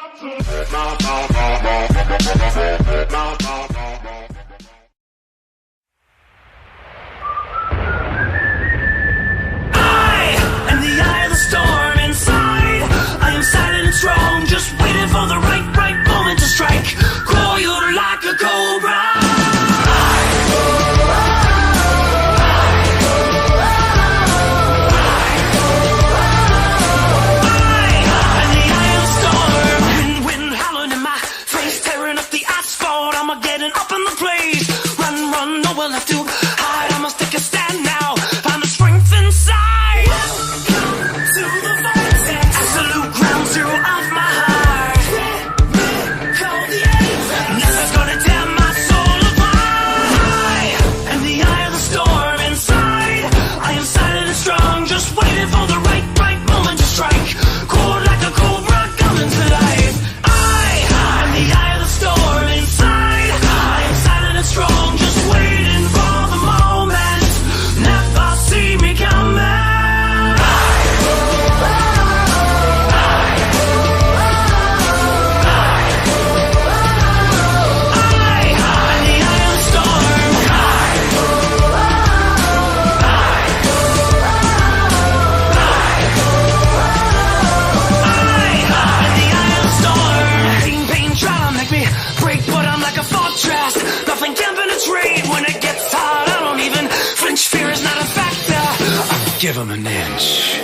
am the eye of the storm inside. I am silent and strong, just waiting for the right moment to strike. Coiled like a cobra. Up in the place, run, no one left to hide. I must take a stand now, find the strength inside. Welcome to the vortex, absolute ground zero of my heart. Call the apex, nothing's gonna tear my soul apart. And the eye of the storm inside, I am silent and strong, just waiting for the right moment to strike. Cold like a cobra coming to life. I am the eye of the storm inside. Strong, just waiting for the moment. Never see me coming. When it gets hard, I don't even flinch. Fear is not a factor. Give him an inch.